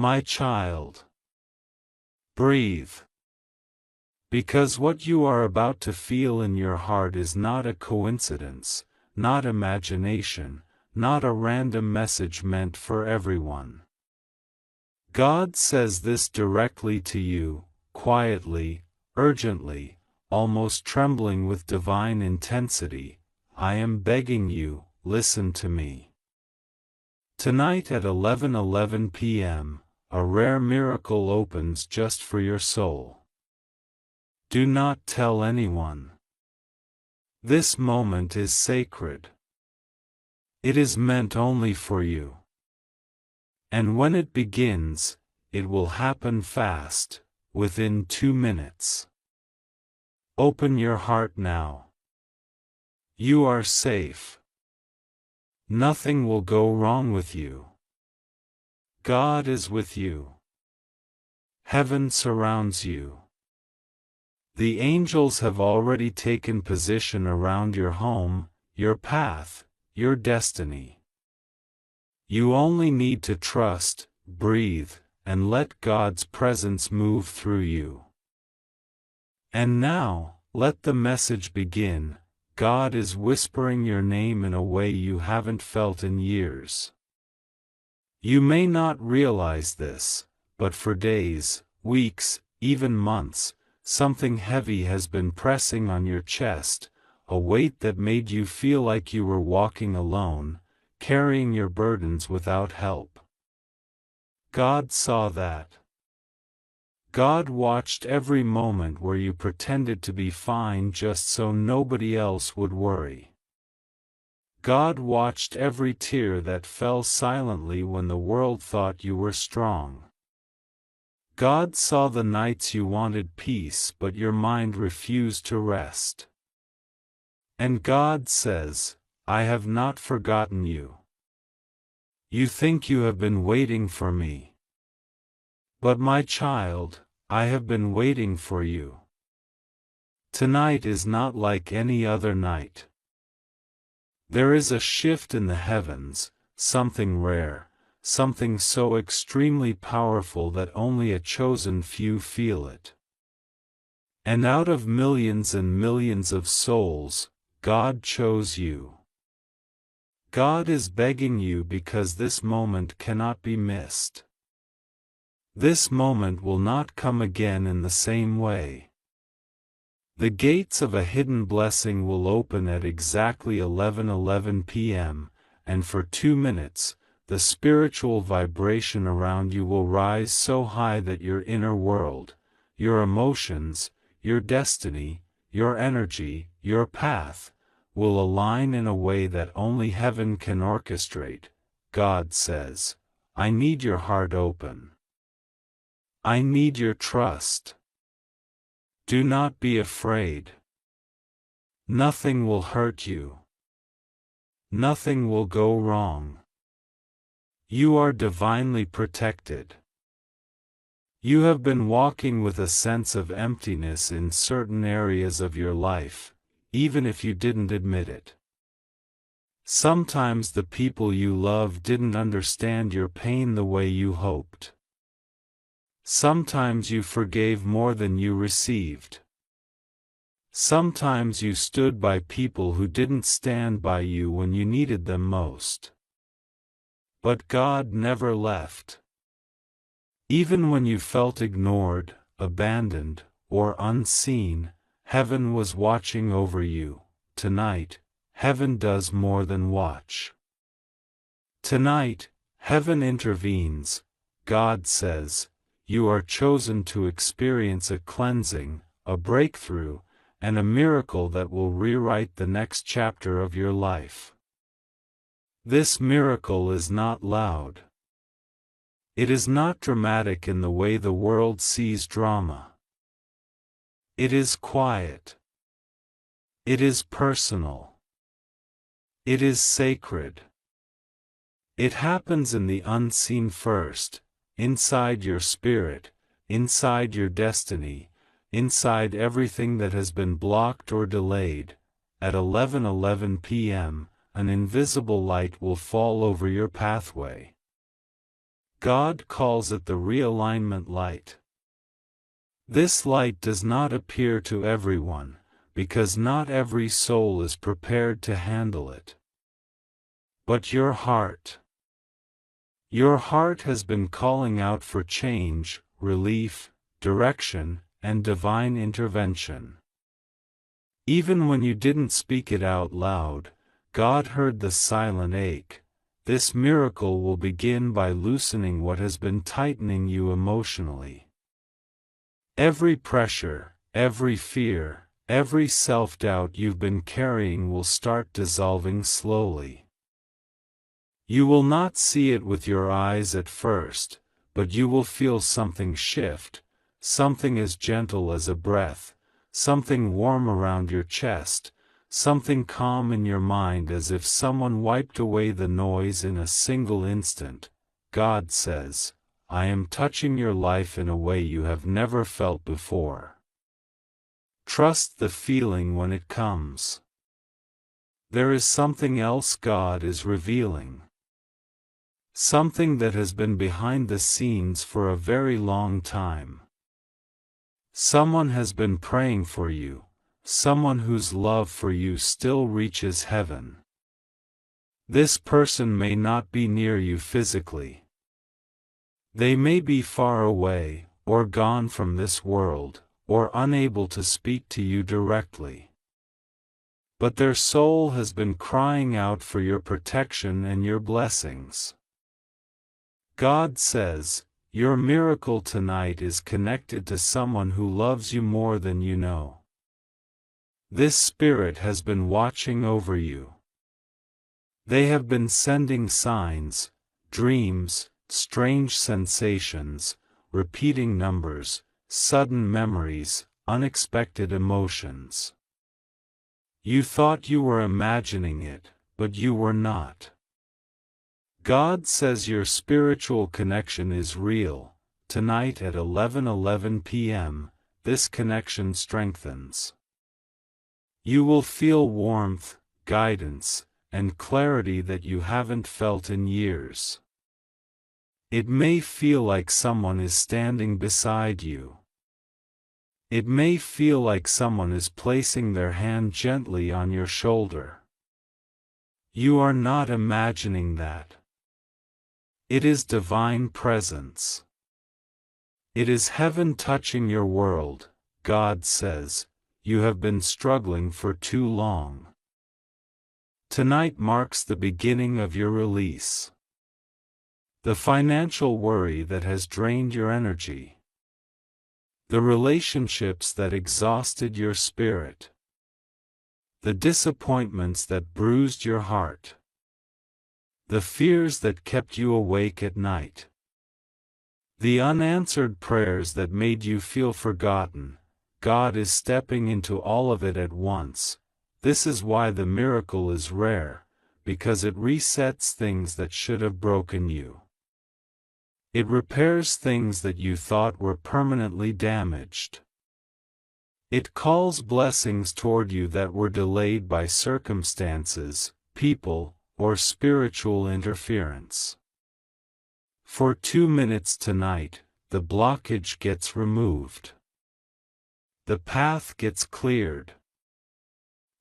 My child, breathe. Because what you are about to feel in your heart is not a coincidence, not imagination, not a random message meant for everyone. God says this directly to you, quietly, urgently, almost trembling with divine intensity. I am begging you, listen to me. Tonight at 11:11 p.m., a rare miracle opens just for your soul. Do not tell anyone. This moment is sacred. It is meant only for you. And when it begins, it will happen fast, within 2 minutes. Open your heart now. You are safe. Nothing will go wrong with you. God is with you. Heaven surrounds you. The angels have already taken position around your home, your path, your destiny. You only need to trust, breathe, and let God's presence move through you. And now, let the message begin. God is whispering your name in a way you haven't felt in years. You may not realize this, but for days, weeks, even months, something heavy has been pressing on your chest, a weight that made you feel like you were walking alone, carrying your burdens without help. God saw that. God watched every moment where you pretended to be fine just so nobody else would worry. God watched every tear that fell silently when the world thought you were strong. God saw the nights you wanted peace but your mind refused to rest. And God says, I have not forgotten you. You think you have been waiting for me. But my child, I have been waiting for you. Tonight is not like any other night. There is a shift in the heavens, something rare, something so extremely powerful that only a chosen few feel it. And out of millions and millions of souls, God chose you. God is begging you because this moment cannot be missed. This moment will not come again in the same way. The gates of a hidden blessing will open at exactly 11:11 p.m., and for 2 minutes, the spiritual vibration around you will rise so high that your inner world, your emotions, your destiny, your energy, your path, will align in a way that only heaven can orchestrate. God says, I need your heart open. I need your trust. Do not be afraid. Nothing will hurt you. Nothing will go wrong. You are divinely protected. You have been walking with a sense of emptiness in certain areas of your life, even if you didn't admit it. Sometimes the people you love didn't understand your pain the way you hoped. Sometimes you forgave more than you received. Sometimes you stood by people who didn't stand by you when you needed them most. But God never left. Even when you felt ignored, abandoned, or unseen, heaven was watching over you. Tonight, heaven does more than watch. Tonight, heaven intervenes. God says, you are chosen to experience a cleansing, a breakthrough, and a miracle that will rewrite the next chapter of your life. This miracle is not loud. It is not dramatic in the way the world sees drama. It is quiet. It is personal. It is sacred. It happens in the unseen first, inside your spirit, inside your destiny, inside everything that has been blocked or delayed. At 11:11 p.m., an invisible light will fall over your pathway. God calls it the realignment light. This light does not appear to everyone, because not every soul is prepared to handle it. But your heart has been calling out for change, relief, direction, and divine intervention. Even when you didn't speak it out loud, God heard the silent ache. This miracle will begin by loosening what has been tightening you emotionally. Every pressure, every fear, every self-doubt you've been carrying will start dissolving slowly. You will not see it with your eyes at first, but you will feel something shift, something as gentle as a breath, something warm around your chest, something calm in your mind, as if someone wiped away the noise in a single instant. God says, I am touching your life in a way you have never felt before. Trust the feeling when it comes. There is something else God is revealing. Something that has been behind the scenes for a very long time. Someone has been praying for you, someone whose love for you still reaches heaven. This person may not be near you physically. They may be far away, or gone from this world, or unable to speak to you directly. But their soul has been crying out for your protection and your blessings. God says, your miracle tonight is connected to someone who loves you more than you know. This spirit has been watching over you. They have been sending signs, dreams, strange sensations, repeating numbers, sudden memories, unexpected emotions. You thought you were imagining it, but you were not. God says your spiritual connection is real. Tonight at 11:11 p.m., this connection strengthens. You will feel warmth, guidance, and clarity that you haven't felt in years. It may feel like someone is standing beside you. It may feel like someone is placing their hand gently on your shoulder. You are not imagining that. It is divine presence. It is heaven touching your world. God says, you have been struggling for too long. Tonight marks the beginning of your release. The financial worry that has drained your energy. The relationships that exhausted your spirit. The disappointments that bruised your heart. The fears that kept you awake at night. The unanswered prayers that made you feel forgotten. God is stepping into all of it at once. This is why the miracle is rare, because it resets things that should have broken you. It repairs things that you thought were permanently damaged. It calls blessings toward you that were delayed by circumstances, people, or spiritual interference. For 2 minutes tonight, the blockage gets removed. The path gets cleared.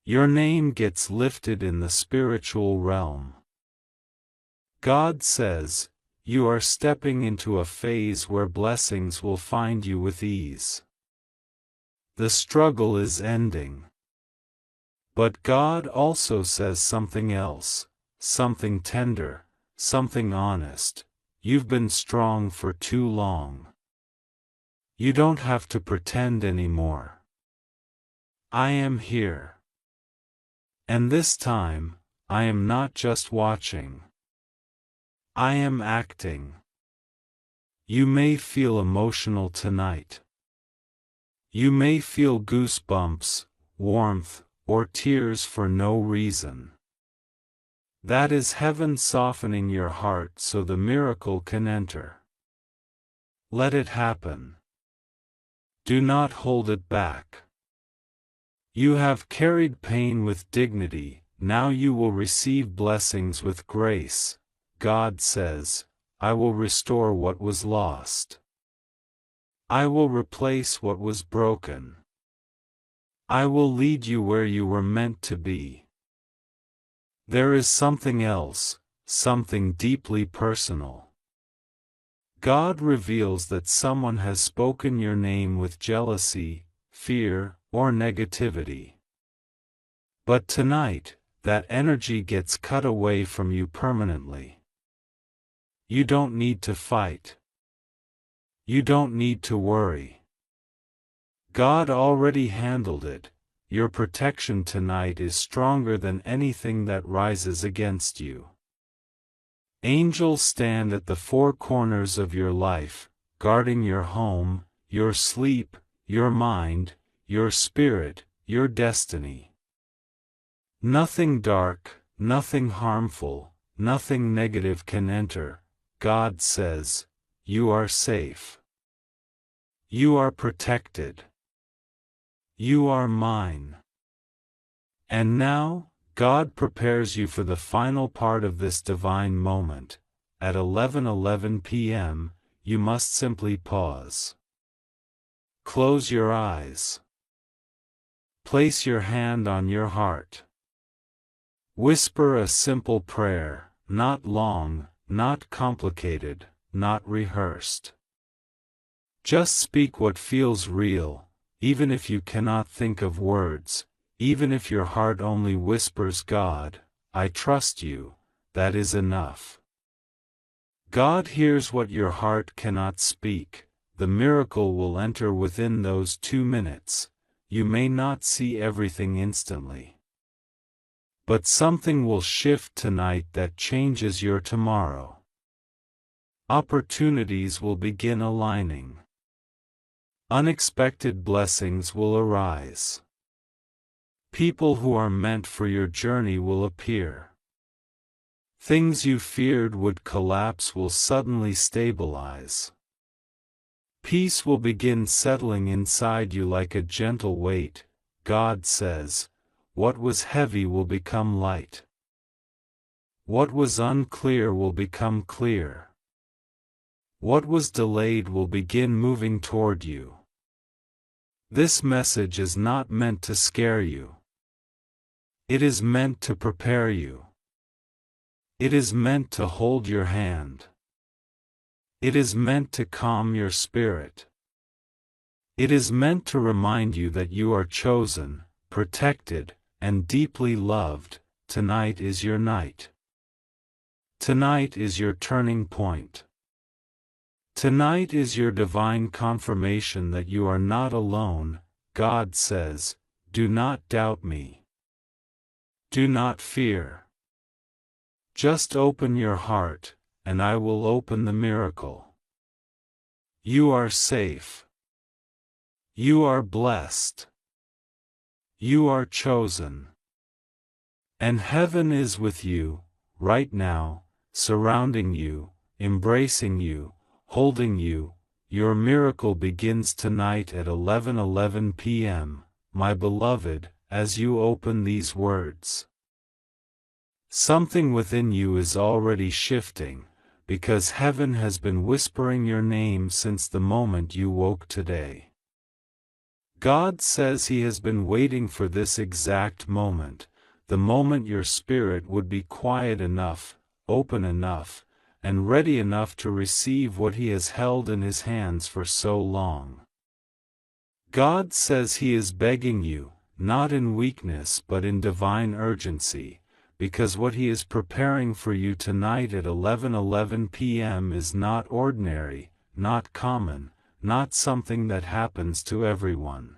Your name gets lifted in the spiritual realm. God says, you are stepping into a phase where blessings will find you with ease. The struggle is ending. But God also says something else. Something tender, something honest. You've been strong for too long. You don't have to pretend anymore. I am here. And this time, I am not just watching. I am acting. You may feel emotional tonight. You may feel goosebumps, warmth, or tears for no reason. That is heaven softening your heart so the miracle can enter. Let it happen. Do not hold it back. You have carried pain with dignity, now you will receive blessings with grace. God says, I will restore what was lost. I will replace what was broken. I will lead you where you were meant to be. There is something else, something deeply personal. God reveals that someone has spoken your name with jealousy, fear, or negativity. But tonight, that energy gets cut away from you permanently. You don't need to fight. You don't need to worry. God already handled it. Your protection tonight is stronger than anything that rises against you. Angels stand at the four corners of your life, guarding your home, your sleep, your mind, your spirit, your destiny. Nothing dark, nothing harmful, nothing negative can enter. God says, you are safe. You are protected. You are mine. And now, God prepares you for the final part of this divine moment. At 11:11 p.m., you must simply pause. Close your eyes. Place your hand on your heart. Whisper a simple prayer, not long, not complicated, not rehearsed. Just speak what feels real, even if you cannot think of words. Even if your heart only whispers, God, I trust you, that is enough. God hears what your heart cannot speak. The miracle will enter within those 2 minutes. You may not see everything instantly. But something will shift tonight that changes your tomorrow. Opportunities will begin aligning. Unexpected blessings will arise. People who are meant for your journey will appear. Things you feared would collapse will suddenly stabilize. Peace will begin settling inside you like a gentle weight. God says, what was heavy will become light. What was unclear will become clear. What was delayed will begin moving toward you. This message is not meant to scare you. It is meant to prepare you. It is meant to hold your hand. It is meant to calm your spirit. It is meant to remind you that you are chosen, protected, and deeply loved. Tonight is your night. Tonight is your turning point. Tonight is your divine confirmation that you are not alone. God says, do not doubt me. Do not fear. Just open your heart, and I will open the miracle. You are safe. You are blessed. You are chosen. And heaven is with you, right now, surrounding you, embracing you, holding you. Your miracle begins tonight at 11:11 p.m., my beloved, as you open these words. Something within you is already shifting, because heaven has been whispering your name since the moment you woke today. God says He has been waiting for this exact moment, the moment your spirit would be quiet enough, open enough, and ready enough to receive what He has held in His hands for so long. God says He is begging you, not in weakness but in divine urgency, because what He is preparing for you tonight at 11:11 p.m. is not ordinary, not common, not something that happens to everyone.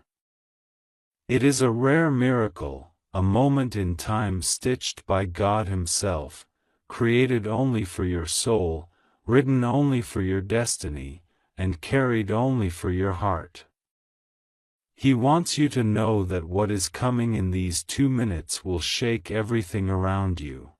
It is a rare miracle, a moment in time stitched by God Himself, created only for your soul, written only for your destiny, and carried only for your heart. He wants you to know that what is coming in these 2 minutes will shake everything around you.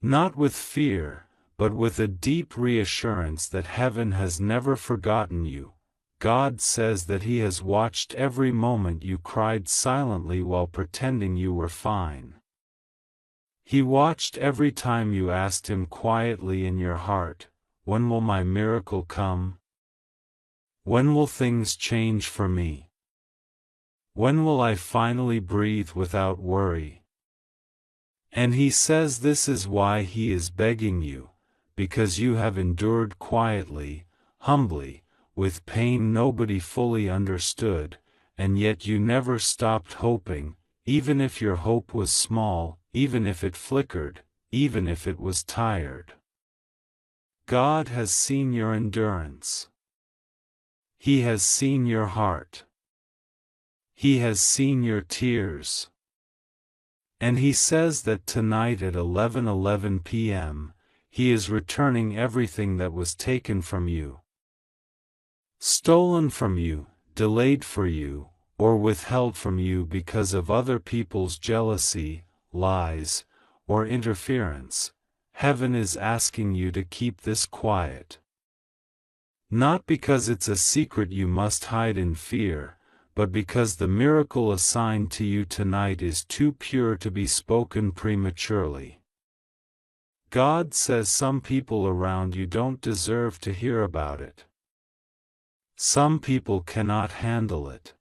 Not with fear, but with a deep reassurance that heaven has never forgotten you. God says that He has watched every moment you cried silently while pretending you were fine. He watched every time you asked him quietly in your heart, "When will my miracle come? When will things change for me? When will I finally breathe without worry?" And he says this is why he is begging you, because you have endured quietly, humbly, with pain nobody fully understood, and yet you never stopped hoping, even if your hope was small, even if it flickered, even if it was tired. God has seen your endurance. He has seen your heart. He has seen your tears. And he says that tonight at 11:11 p.m., he is returning everything that was taken from you, stolen from you, delayed for you, or withheld from you because of other people's jealousy, lies, or interference. Heaven is asking you to keep this quiet. Not because it's a secret you must hide in fear, but because the miracle assigned to you tonight is too pure to be spoken prematurely. God says some people around you don't deserve to hear about it. Some people cannot handle it.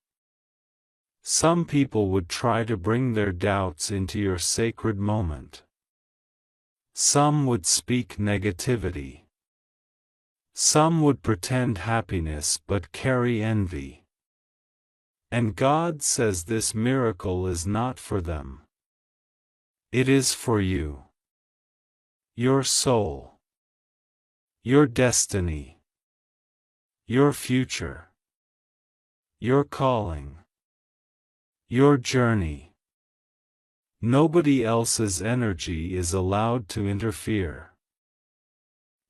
Some people would try to bring their doubts into your sacred moment. Some would speak negativity. Some would pretend happiness but carry envy. And God says this miracle is not for them. It is for you. Your soul. Your destiny. Your future. Your calling. Your journey. Nobody else's energy is allowed to interfere.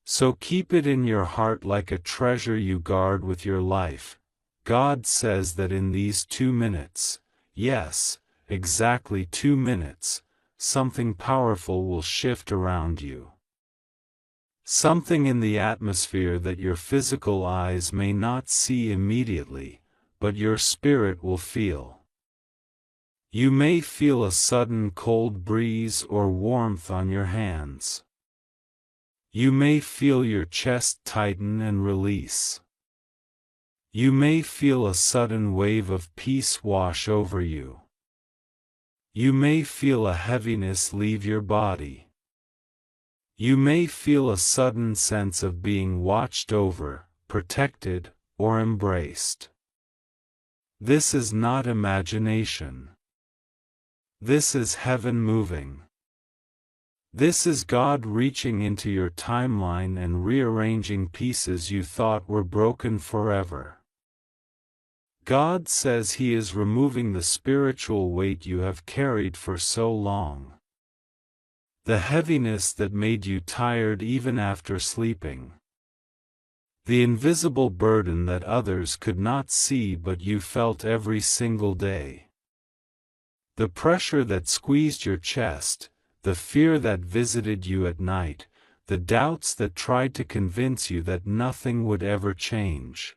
So keep it in your heart like a treasure you guard with your life. God says that in these 2 minutes, yes, exactly 2 minutes, something powerful will shift around you. Something in the atmosphere that your physical eyes may not see immediately, but your spirit will feel. You may feel a sudden cold breeze or warmth on your hands. You may feel your chest tighten and release. You may feel a sudden wave of peace wash over you. You may feel a heaviness leave your body. You may feel a sudden sense of being watched over, protected, or embraced. This is not imagination. This is heaven moving. This is God reaching into your timeline and rearranging pieces you thought were broken forever. God says He is removing the spiritual weight you have carried for so long. The heaviness that made you tired even after sleeping. The invisible burden that others could not see but you felt every single day. The pressure that squeezed your chest, the fear that visited you at night, the doubts that tried to convince you that nothing would ever change.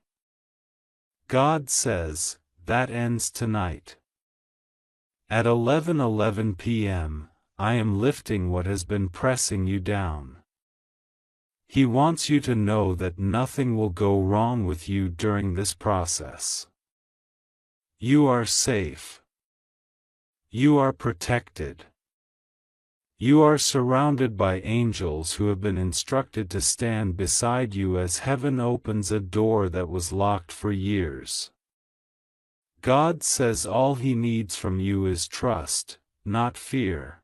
God says, that ends tonight. At 11:11 p.m., I am lifting what has been pressing you down. He wants you to know that nothing will go wrong with you during this process. You are safe. You are protected. You are surrounded by angels who have been instructed to stand beside you as heaven opens a door that was locked for years. God says all He needs from you is trust, not fear.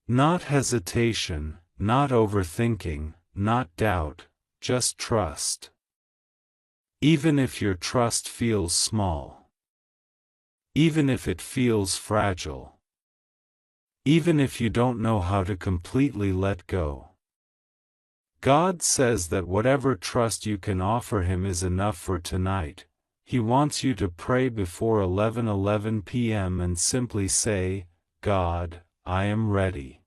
Not hesitation, not overthinking, not doubt, just trust. Even if your trust feels small. Even if it feels fragile. Even if you don't know how to completely let go. God says that whatever trust you can offer Him is enough for tonight. He wants you to pray before 11:11 p.m. and simply say, God, I am ready.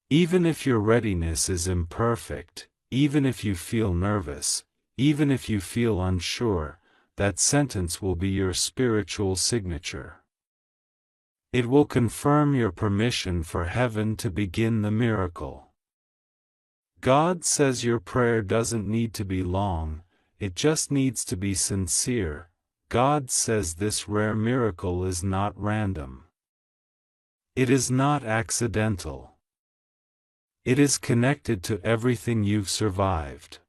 Even if your readiness is imperfect, even if you feel nervous, even if you feel unsure, that sentence will be your spiritual signature. It will confirm your permission for heaven to begin the miracle. God says your prayer doesn't need to be long, it just needs to be sincere. God says this rare miracle is not random. It is not accidental. It is connected to everything you've survived.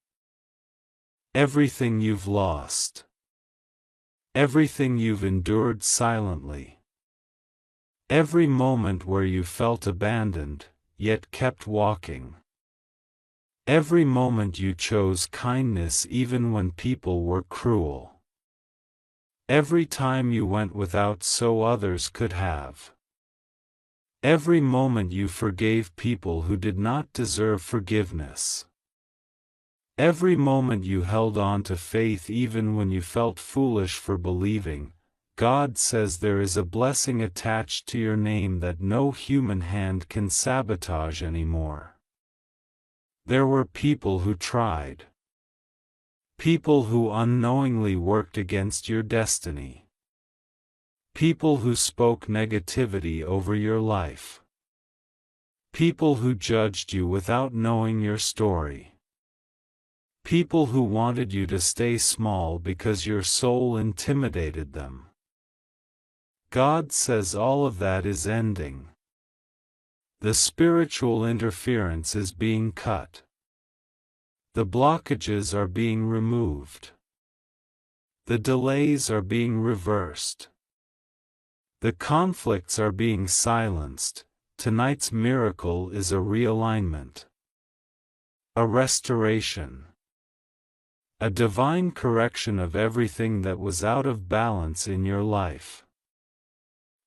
Everything you've lost. Everything you've endured silently. Every moment where you felt abandoned, yet kept walking. Every moment you chose kindness even when people were cruel. Every time you went without so others could have. Every moment you forgave people who did not deserve forgiveness. Every moment you held on to faith even when you felt foolish for believing. God says there is a blessing attached to your name that no human hand can sabotage anymore. There were people who tried. People who unknowingly worked against your destiny. People who spoke negativity over your life. People who judged you without knowing your story. People who wanted you to stay small because your soul intimidated them. God says all of that is ending. The spiritual interference is being cut. The blockages are being removed. The delays are being reversed. The conflicts are being silenced. Tonight's miracle is a realignment. A restoration. A divine correction of everything that was out of balance in your life.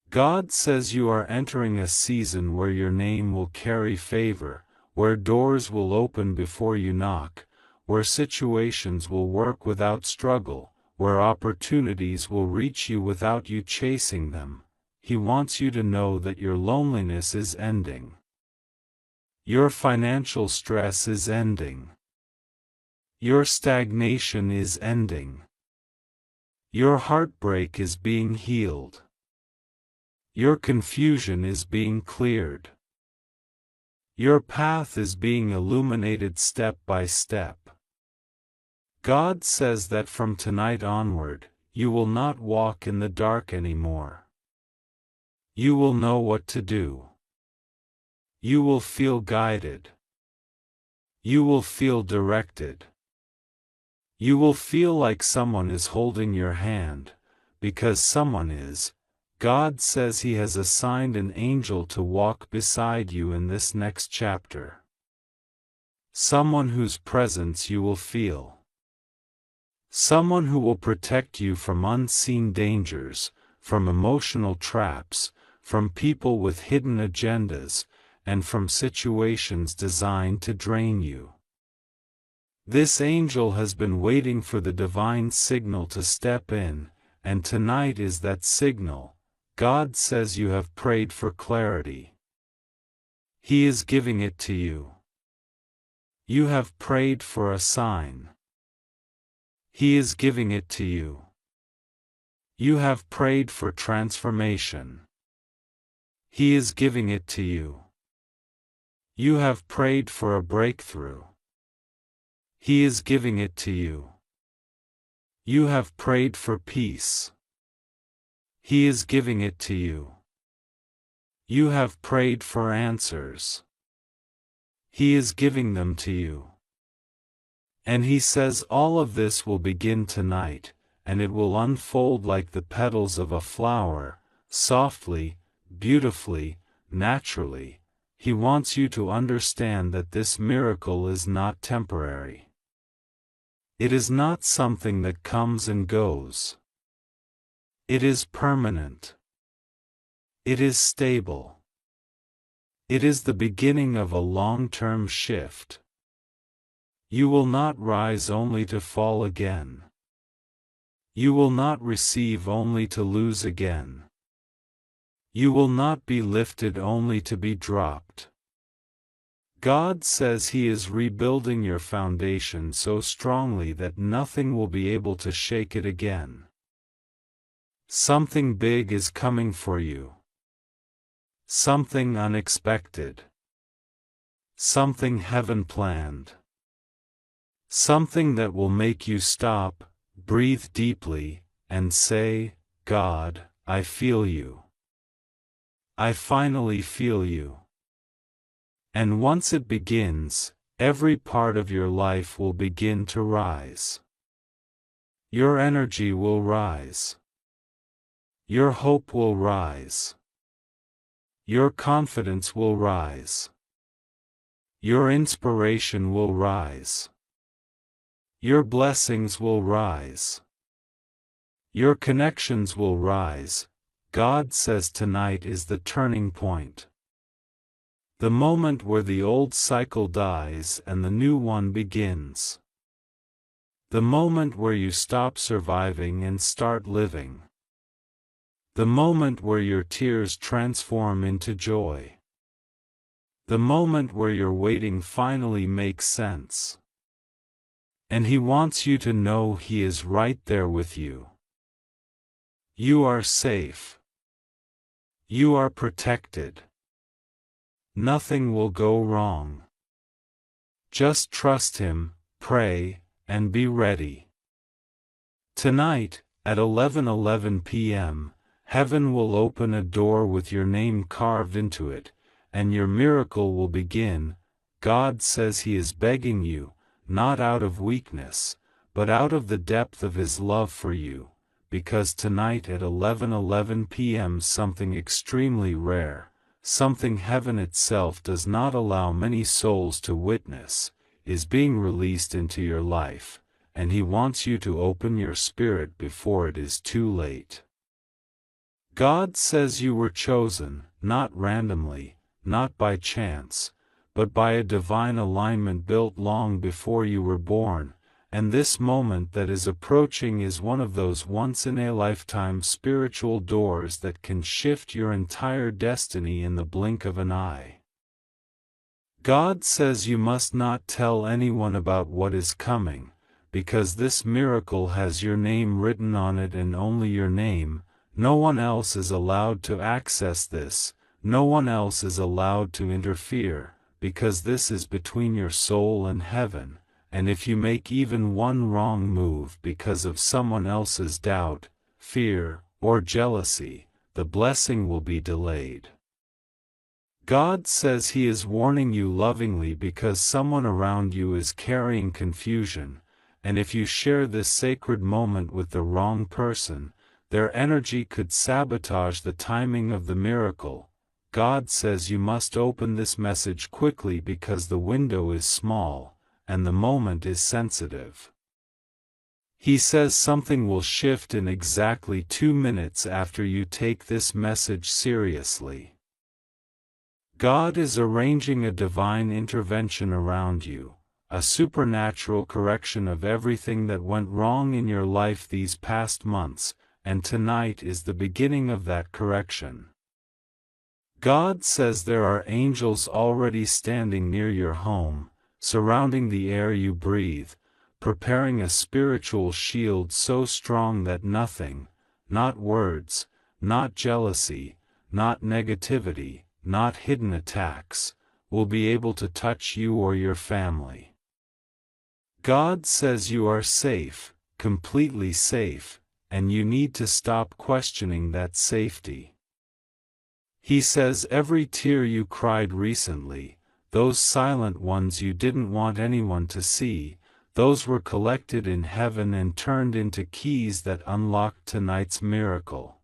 God says you are entering a season where your name will carry favor, where doors will open before you knock, where situations will work without struggle, where opportunities will reach you without you chasing them. He wants you to know that your loneliness is ending. Your financial stress is ending. Your stagnation is ending. Your heartbreak is being healed. Your confusion is being cleared. Your path is being illuminated step by step. God says that from tonight onward, you will not walk in the dark anymore. You will know what to do. You will feel guided. You will feel directed. You will feel like someone is holding your hand, because someone is. God says He has assigned an angel to walk beside you in this next chapter. Someone whose presence you will feel. Someone who will protect you from unseen dangers, from emotional traps, from people with hidden agendas, and from situations designed to drain you. This angel has been waiting for the divine signal to step in, and tonight is that signal. God says you have prayed for clarity. He is giving it to you. You have prayed for a sign. He is giving it to you. You have prayed for transformation. He is giving it to you. You have prayed for a breakthrough. He is giving it to you. You have prayed for peace. He is giving it to you. You have prayed for answers. He is giving them to you. And He says all of this will begin tonight, and it will unfold like the petals of a flower, softly, beautifully, naturally. He wants you to understand that this miracle is not temporary. It is not something that comes and goes. It is permanent. It is stable. It is the beginning of a long-term shift. You will not rise only to fall again. You will not receive only to lose again. You will not be lifted only to be dropped. God says He is rebuilding your foundation so strongly that nothing will be able to shake it again. Something big is coming for you. something unexpected, something heaven planned, something that will make you stop, breathe deeply, and say, God, I feel you. I finally feel you. And once it begins, every part of your life will begin to rise. Your energy will rise. Your hope will rise. Your confidence will rise. Your inspiration will rise. Your blessings will rise. Your connections will rise. God says tonight is the turning point. The moment where the old cycle dies and the new one begins. The moment where you stop surviving and start living. The moment where your tears transform into joy. The moment where your waiting finally makes sense. And He wants you to know He is right there with you. You are safe. You are protected. Nothing will go wrong. Just trust Him, pray, and be ready. Tonight, at 11:11 p.m., heaven will open a door with your name carved into it, and your miracle will begin. God says He is begging you, not out of weakness, but out of the depth of His love for you, because tonight at 11:11 p.m. something extremely rare, something heaven itself does not allow many souls to witness, is being released into your life, and He wants you to open your spirit before it is too late. God says you were chosen, not randomly, not by chance, but by a divine alignment built long before you were born, and this moment that is approaching is one of those once-in-a-lifetime spiritual doors that can shift your entire destiny in the blink of an eye. God says you must not tell anyone about what is coming, because this miracle has your name written on it and only your name. No one else is allowed to access this, no one else is allowed to interfere, because this is between your soul and heaven. And if you make even one wrong move because of someone else's doubt, fear, or jealousy, the blessing will be delayed. God says He is warning you lovingly because someone around you is carrying confusion, and if you share this sacred moment with the wrong person, their energy could sabotage the timing of the miracle. God says you must open this message quickly because the window is small, and the moment is sensitive. He says something will shift in exactly 2 minutes after you take this message seriously. God is arranging a divine intervention around you, a supernatural correction of everything that went wrong in your life these past months, and tonight is the beginning of that correction. God says there are angels already standing near your home, surrounding the air you breathe, preparing a spiritual shield so strong that nothing, not words, not jealousy, not negativity, not hidden attacks, will be able to touch you or your family. God says you are safe, completely safe, and you need to stop questioning that safety. He says every tear you cried recently, those silent ones you didn't want anyone to see, those were collected in heaven and turned into keys that unlocked tonight's miracle.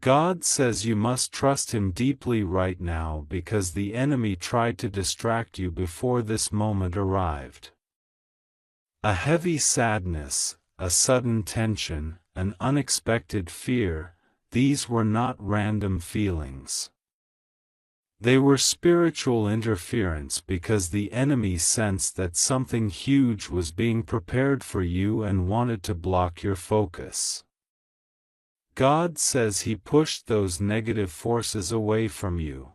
God says you must trust Him deeply right now because the enemy tried to distract you before this moment arrived. A heavy sadness, a sudden tension, an unexpected fear, these were not random feelings. They were spiritual interference because the enemy sensed that something huge was being prepared for you and wanted to block your focus. God says He pushed those negative forces away from you.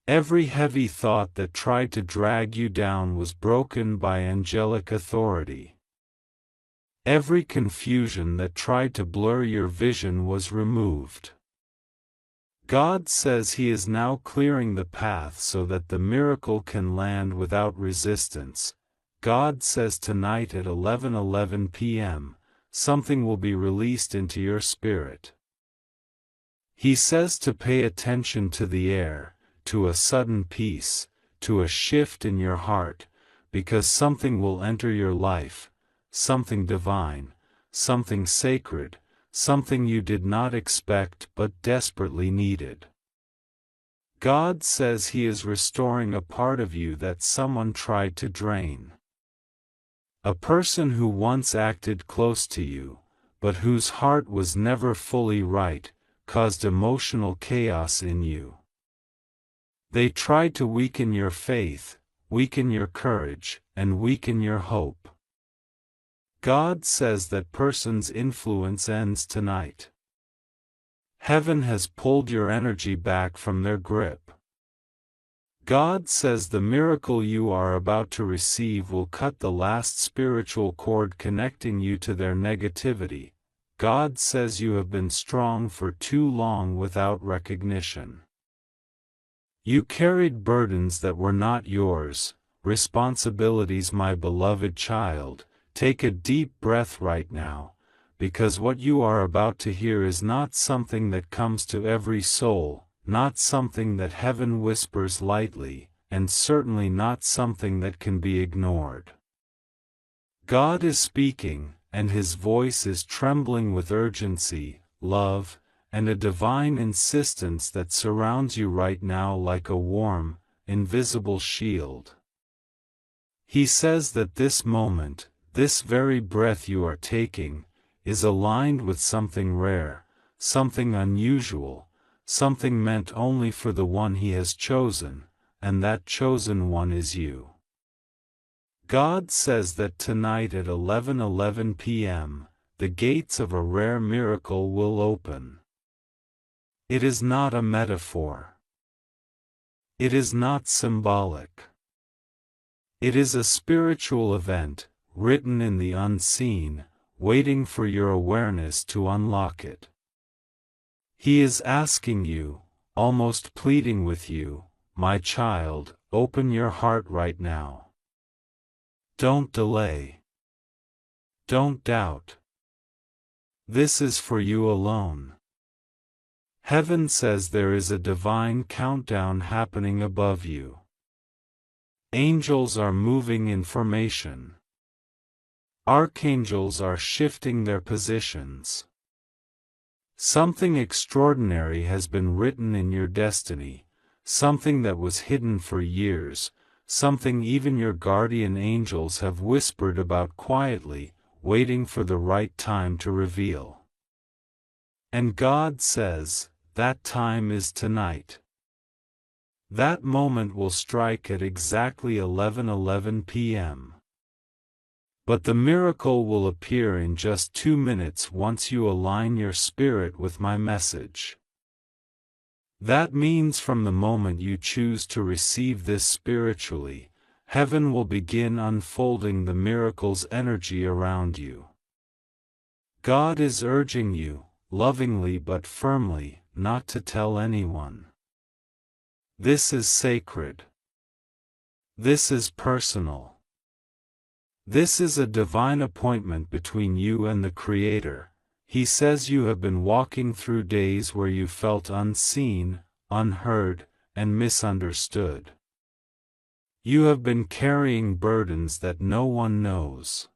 Every heavy thought that tried to drag you down was broken by angelic authority. Every confusion that tried to blur your vision was removed. God says He is now clearing the path so that the miracle can land without resistance. God says tonight at 11:11 p.m., something will be released into your spirit. He says to pay attention to the air, to a sudden peace, to a shift in your heart, because something will enter your life, something divine, something sacred, something you did not expect but desperately needed. God says He is restoring a part of you that someone tried to drain. A person who once acted close to you, but whose heart was never fully right, caused emotional chaos in you. They tried to weaken your faith, weaken your courage, and weaken your hope. God says that person's influence ends tonight. Heaven has pulled your energy back from their grip. God says the miracle you are about to receive will cut the last spiritual cord connecting you to their negativity. God says you have been strong for too long without recognition. You carried burdens that were not yours, responsibilities, my beloved child. Take a deep breath right now, because what you are about to hear is not something that comes to every soul, not something that heaven whispers lightly, and certainly not something that can be ignored. God is speaking, and His voice is trembling with urgency, love, and a divine insistence that surrounds you right now like a warm, invisible shield. He says that this moment, this very breath you are taking, is aligned with something rare, something unusual, something meant only for the one He has chosen, and that chosen one is you. God says that tonight at 11:11 p.m., the gates of a rare miracle will open. It is not a metaphor. It is not symbolic. It is a spiritual event, written in the unseen, waiting for your awareness to unlock it. He is asking you, almost pleading with you, my child, open your heart right now. Don't delay. Don't doubt. This is for you alone. Heaven says there is a divine countdown happening above you. Angels are moving in formation. Archangels are shifting their positions. Something extraordinary has been written in your destiny, something that was hidden for years, something even your guardian angels have whispered about quietly, waiting for the right time to reveal. And God says, that time is tonight. That moment will strike at exactly 11:11 p.m. But the miracle will appear in just 2 minutes once you align your spirit with my message. That means from the moment you choose to receive this spiritually, heaven will begin unfolding the miracle's energy around you. God is urging you, lovingly but firmly, not to tell anyone. This is sacred. This is personal. This is a divine appointment between you and the Creator. He says you have been walking through days where you felt unseen, unheard, and misunderstood. You have been carrying burdens that no one knows.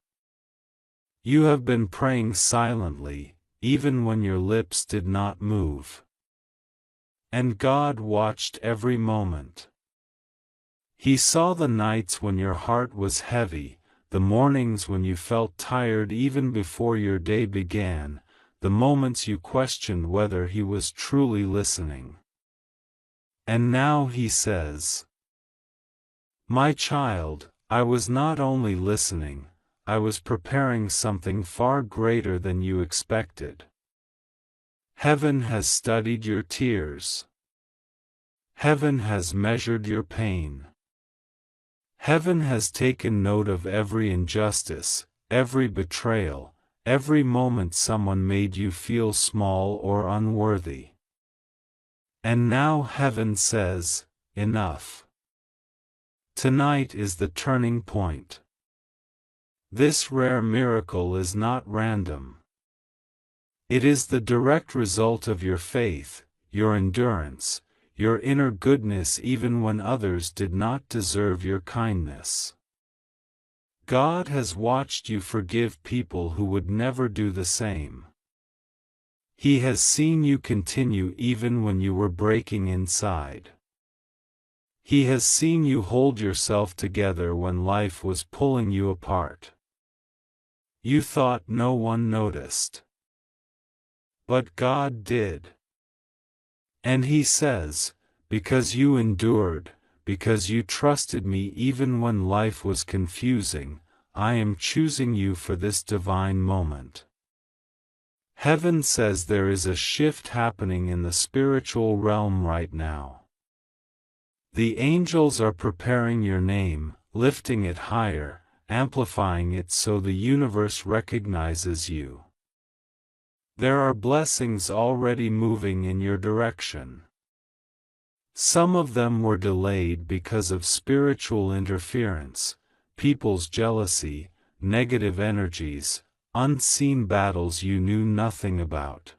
You have been praying silently, even when your lips did not move. And God watched every moment. He saw the nights when your heart was heavy, the mornings when you felt tired even before your day began, the moments you questioned whether He was truly listening. And now He says, my child, I was not only listening, I was preparing something far greater than you expected. Heaven has studied your tears. Heaven has measured your pain. Heaven has taken note of every injustice, every betrayal, every moment someone made you feel small or unworthy. And now heaven says, enough. Tonight is the turning point. This rare miracle is not random. It is the direct result of your faith, your endurance, your inner goodness even when others did not deserve your kindness. God has watched you forgive people who would never do the same. He has seen you continue even when you were breaking inside. He has seen you hold yourself together when life was pulling you apart. You thought no one noticed. But God did. And He says, because you endured, because you trusted me even when life was confusing, I am choosing you for this divine moment. Heaven says there is a shift happening in the spiritual realm right now. The angels are preparing your name, lifting it higher, amplifying it so the universe recognizes you. There are blessings already moving in your direction. Some of them were delayed because of spiritual interference, people's jealousy, negative energies, unseen battles you knew nothing about.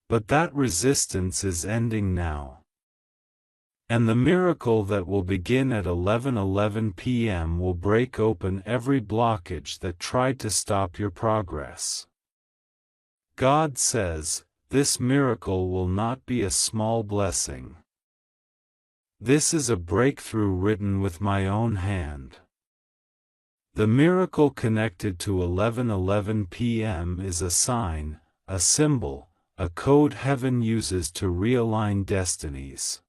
But that resistance is ending now. And the miracle that will begin at 11:11 p.m. will break open every blockage that tried to stop your progress. God says, this miracle will not be a small blessing. This is a breakthrough written with my own hand. The miracle connected to 11:11 p.m. is a sign, a symbol, a code heaven uses to realign destinies.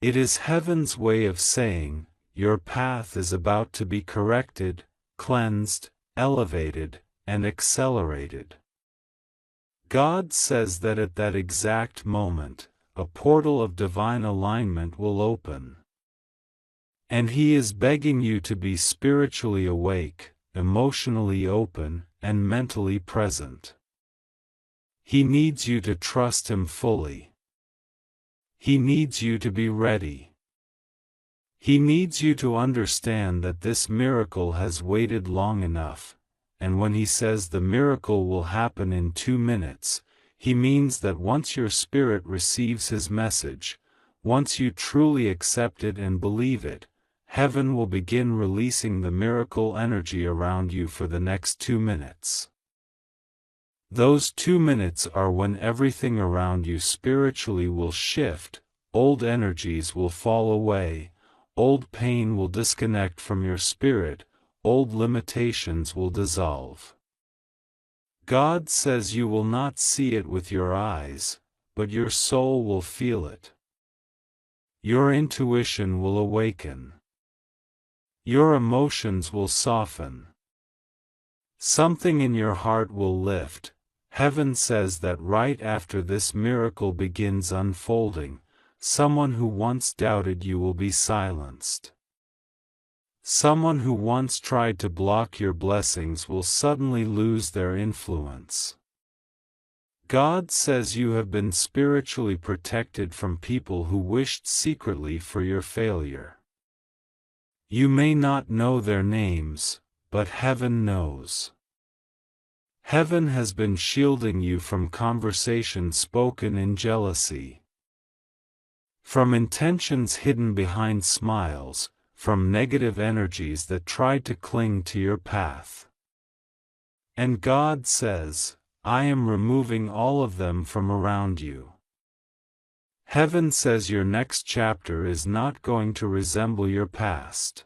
It is heaven's way of saying, your path is about to be corrected, cleansed, elevated, and accelerated. God says that at that exact moment, a portal of divine alignment will open. And He is begging you to be spiritually awake, emotionally open, and mentally present. He needs you to trust Him fully. He needs you to be ready. He needs you to understand that this miracle has waited long enough, and when He says the miracle will happen in 2 minutes, He means that once your spirit receives His message, once you truly accept it and believe it, heaven will begin releasing the miracle energy around you for the next 2 minutes. Those 2 minutes are when everything around you spiritually will shift, old energies will fall away, old pain will disconnect from your spirit, old limitations will dissolve. God says you will not see it with your eyes, but your soul will feel it. Your intuition will awaken. Your emotions will soften. Something in your heart will lift. Heaven says that right after this miracle begins unfolding, someone who once doubted you will be silenced. Someone who once tried to block your blessings will suddenly lose their influence. God says you have been spiritually protected from people who wished secretly for your failure. You may not know their names, but heaven knows. Heaven has been shielding you from conversations spoken in jealousy, from intentions hidden behind smiles, from negative energies that tried to cling to your path. And God says, I am removing all of them from around you. Heaven says your next chapter is not going to resemble your past.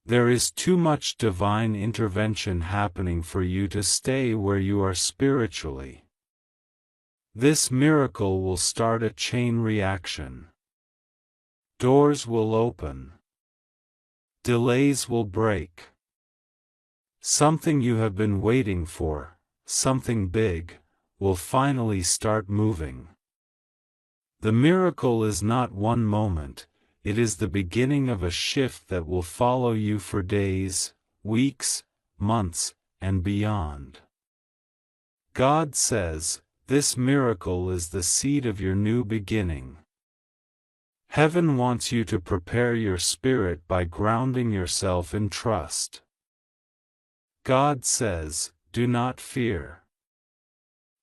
There is too much divine intervention happening for you to stay where you are spiritually. This miracle will start a chain reaction. Doors will open. Delays will break. Something you have been waiting for, something big, will finally start moving. The miracle is not one moment. It is the beginning of a shift that will follow you for days, weeks, months, and beyond. God says, this miracle is the seed of your new beginning. Heaven wants you to prepare your spirit by grounding yourself in trust. God says, do not fear.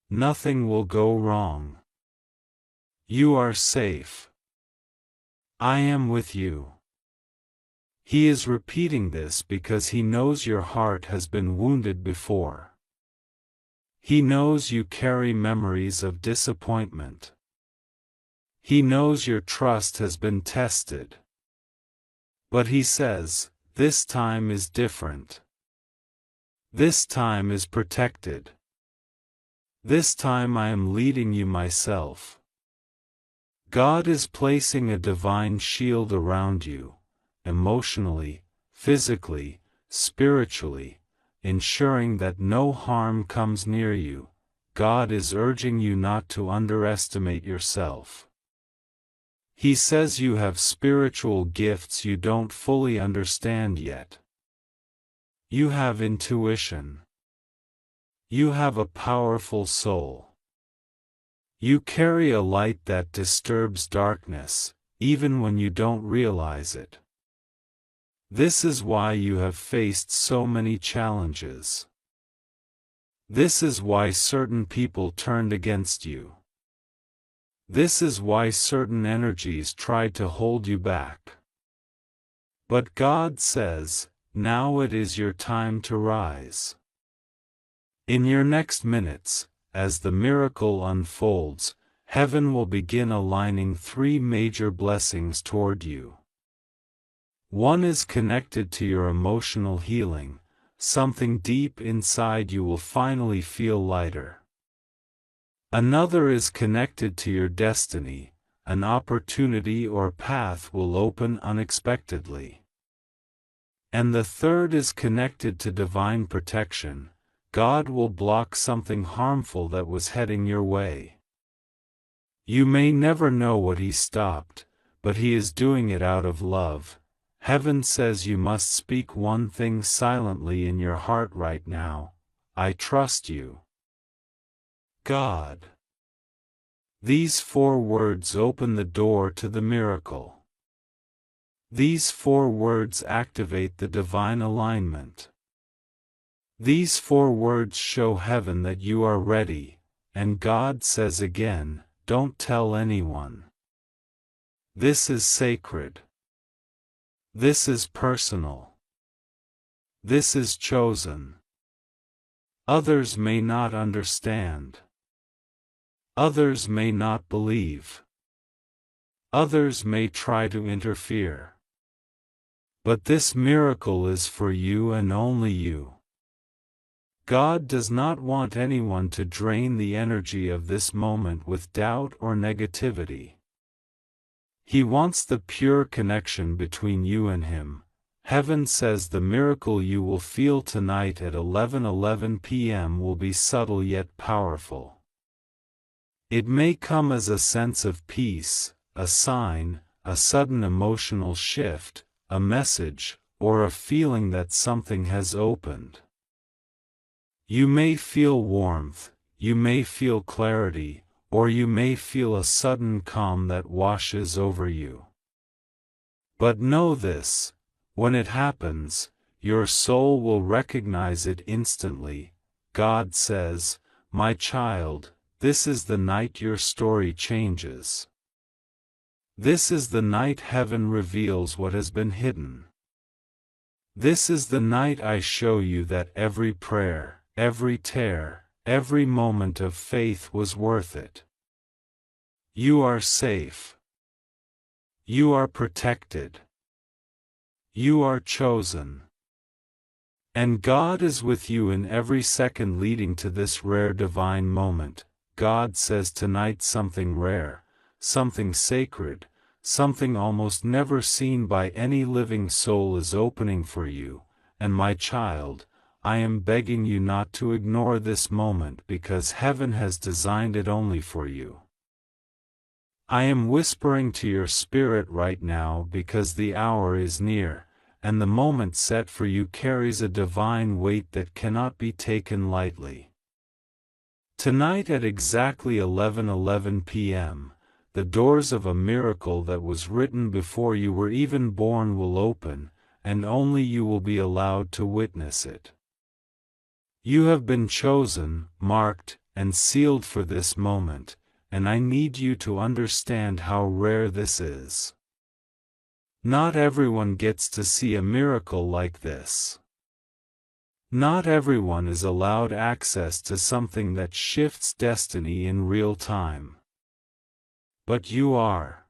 Nothing will go wrong. You are safe. I am with you. He is repeating this because he knows your heart has been wounded before. He knows you carry memories of disappointment. He knows your trust has been tested. But he says, this time is different. This time is protected. This time I am leading you myself. God is placing a divine shield around you, emotionally, physically, spiritually, ensuring that no harm comes near you. God is urging you not to underestimate yourself. He says you have spiritual gifts you don't fully understand yet. You have intuition. You have a powerful soul. You carry a light that disturbs darkness, even when you don't realize it. This is why you have faced so many challenges. This is why certain people turned against you. This is why certain energies tried to hold you back. But God says, now it is your time to rise. In your next minutes, as the miracle unfolds, heaven will begin aligning three major blessings toward you. One is connected to your emotional healing. Something deep inside you will finally feel lighter. Another is connected to your destiny. An opportunity or path will open unexpectedly. And the third is connected to divine protection. God will block something harmful that was heading your way. You may never know what He stopped, but He is doing it out of love. Heaven says you must speak one thing silently in your heart right now: I trust you, God. These 4 words open the door to the miracle. These 4 words activate the divine alignment. These 4 words show heaven that you are ready, and God says again, don't tell anyone. This is sacred. This is personal. This is chosen. Others may not understand. Others may not believe. Others may try to interfere. But this miracle is for you and only you. God does not want anyone to drain the energy of this moment with doubt or negativity. He wants the pure connection between you and Him. Heaven says the miracle you will feel tonight at 11:11 p.m. will be subtle yet powerful. It may come as a sense of peace, a sign, a sudden emotional shift, a message, or a feeling that something has opened. You may feel warmth, you may feel clarity, or you may feel a sudden calm that washes over you. But know this: when it happens, your soul will recognize it instantly. God says, my child, this is the night your story changes. This is the night heaven reveals what has been hidden. This is the night I show you that every prayer, every tear, every moment of faith was worth it. You are safe. You are protected. You are chosen. And God is with you in every second leading to this rare divine moment. God says tonight something rare, something sacred, something almost never seen by any living soul is opening for you, and my child, I am begging you not to ignore this moment because heaven has designed it only for you. I am whispering to your spirit right now because the hour is near, and the moment set for you carries a divine weight that cannot be taken lightly. Tonight at exactly 11:11 p.m., the doors of a miracle that was written before you were even born will open, and only you will be allowed to witness it. You have been chosen, marked, and sealed for this moment, and I need you to understand how rare this is. Not everyone gets to see a miracle like this. Not everyone is allowed access to something that shifts destiny in real time. But you are.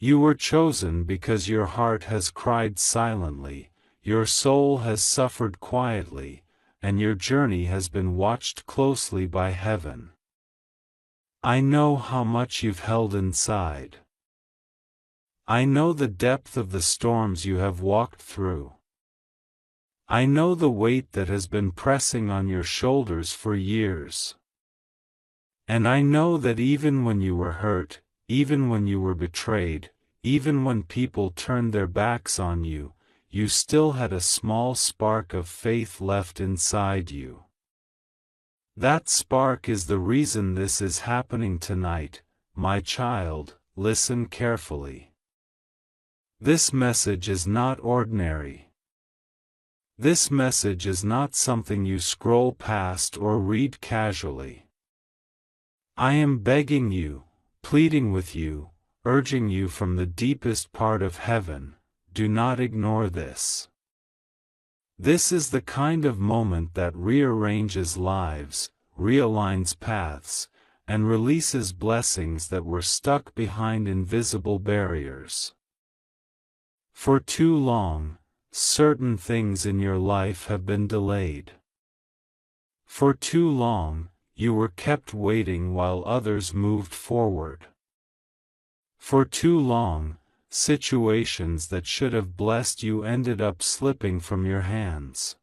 You were chosen because your heart has cried silently, your soul has suffered quietly, and your journey has been watched closely by heaven. I know how much you've held inside. I know the depth of the storms you have walked through. I know the weight that has been pressing on your shoulders for years. And I know that even when you were hurt, even when you were betrayed, even when people turned their backs on you, you still had a small spark of faith left inside you. That spark is the reason this is happening tonight, my child. Listen carefully. This message is not ordinary. This message is not something you scroll past or read casually. I am begging you, pleading with you, urging you from the deepest part of heaven, do not ignore this. This is the kind of moment that rearranges lives, realigns paths, and releases blessings that were stuck behind invisible barriers. For too long, certain things in your life have been delayed. For too long, you were kept waiting while others moved forward. For too long, situations that should have blessed you ended up slipping from your hands.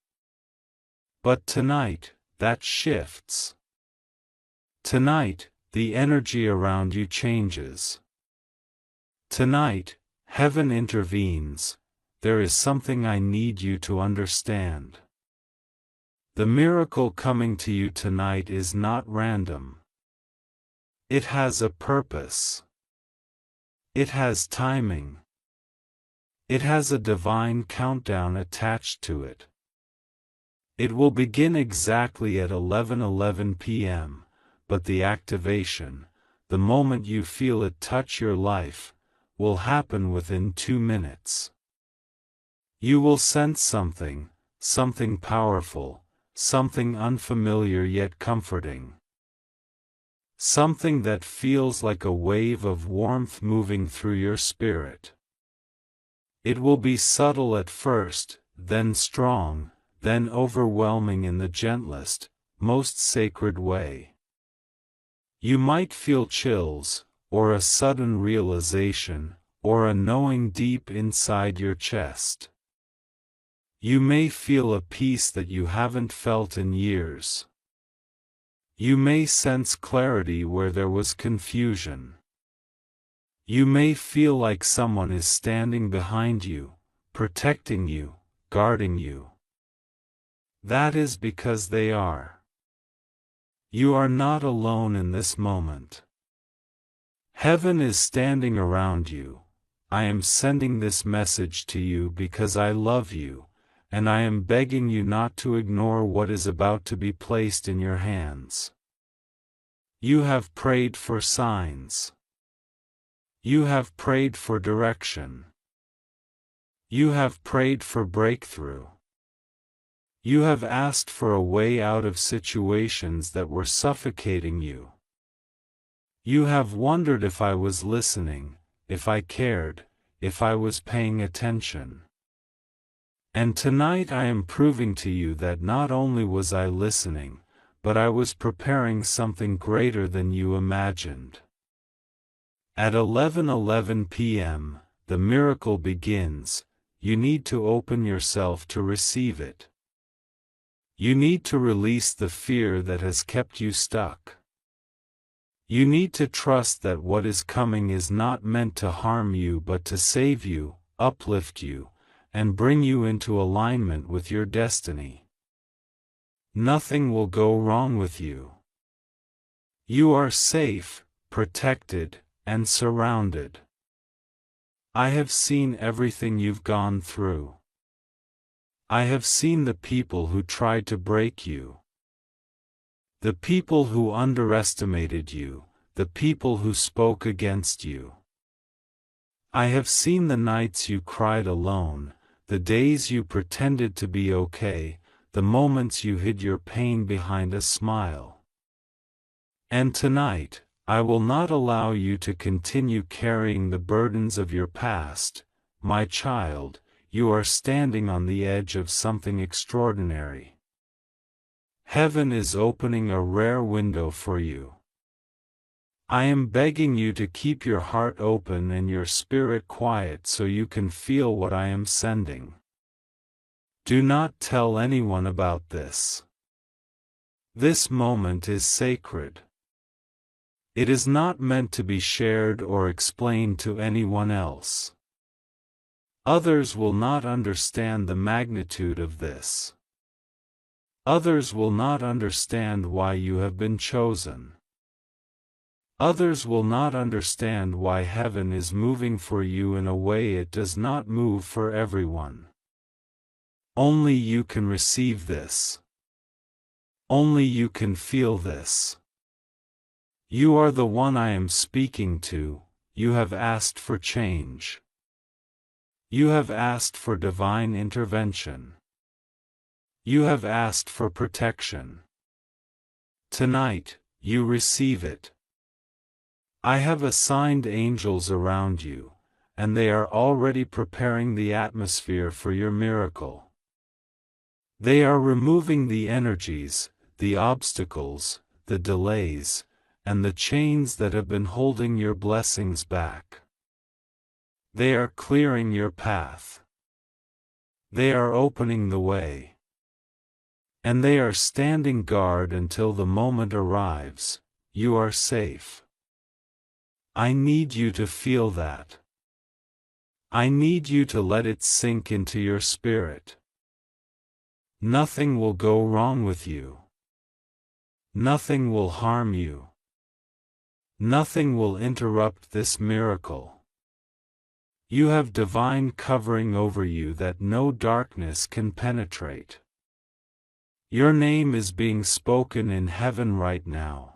But tonight, that shifts. Tonight, the energy around you changes. Tonight, heaven intervenes. There is something I need you to understand. The miracle coming to you tonight is not random. It has a purpose. It has timing. It has a divine countdown attached to it. It will begin exactly at 11:11 p.m., but the activation, the moment you feel it touch your life, will happen within 2 minutes. You will sense something, something powerful, something unfamiliar yet comforting. Something that feels like a wave of warmth moving through your spirit. It will be subtle at first, then strong, then overwhelming in the gentlest, most sacred way. You might feel chills, or a sudden realization, or a knowing deep inside your chest. You may feel a peace that you haven't felt in years. You may sense clarity where there was confusion. You may feel like someone is standing behind you, protecting you, guarding you. That is because they are. You are not alone in this moment. Heaven is standing around you. I am sending this message to you because I love you, and I am begging you not to ignore what is about to be placed in your hands. You have prayed for signs. You have prayed for direction. You have prayed for breakthrough. You have asked for a way out of situations that were suffocating you. You have wondered if I was listening, if I cared, if I was paying attention. And tonight I am proving to you that not only was I listening, but I was preparing something greater than you imagined. At 11:11 p.m., the miracle begins. You need to open yourself to receive it. You need to release the fear that has kept you stuck. You need to trust that what is coming is not meant to harm you but to save you, uplift you, and bring you into alignment with your destiny. Nothing will go wrong with you. You are safe, protected, and surrounded. I have seen everything you've gone through. I have seen the people who tried to break you. The people who underestimated you, the people who spoke against you. I have seen the nights you cried alone, the days you pretended to be okay, the moments you hid your pain behind a smile. And tonight, I will not allow you to continue carrying the burdens of your past. My child, you are standing on the edge of something extraordinary. Heaven is opening a rare window for you. I am begging you to keep your heart open and your spirit quiet so you can feel what I am sending. Do not tell anyone about this. This moment is sacred. It is not meant to be shared or explained to anyone else. Others will not understand the magnitude of this. Others will not understand why you have been chosen. Others will not understand why heaven is moving for you in a way it does not move for everyone. Only you can receive this. Only you can feel this. You are the one I am speaking to. You have asked for change. You have asked for divine intervention. You have asked for protection. Tonight, you receive it. I have assigned angels around you, and they are already preparing the atmosphere for your miracle. They are removing the energies, the obstacles, the delays, and the chains that have been holding your blessings back. They are clearing your path. They are opening the way. And they are standing guard until the moment arrives. You are safe. I need you to feel that. I need you to let it sink into your spirit. Nothing will go wrong with you. Nothing will harm you. Nothing will interrupt this miracle. You have divine covering over you that no darkness can penetrate. Your name is being spoken in heaven right now.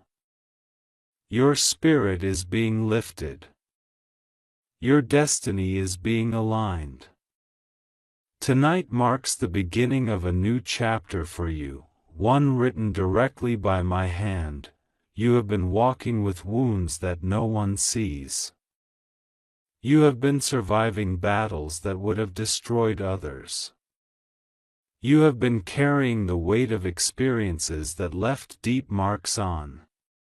Your spirit is being lifted. Your destiny is being aligned. Tonight marks the beginning of a new chapter for you, one written directly by my hand. You have been walking with wounds that no one sees. You have been surviving battles that would have destroyed others. You have been carrying the weight of experiences that left deep marks on